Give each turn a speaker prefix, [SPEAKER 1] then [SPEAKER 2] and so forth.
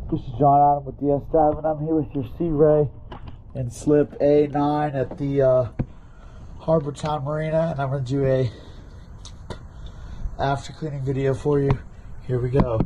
[SPEAKER 1] This is John Adam with DS Dive, and I'm here with your SeaRay and slip A9 at the Harbor Town Marina, and I'm going to do a after cleaning video for you. Here we go.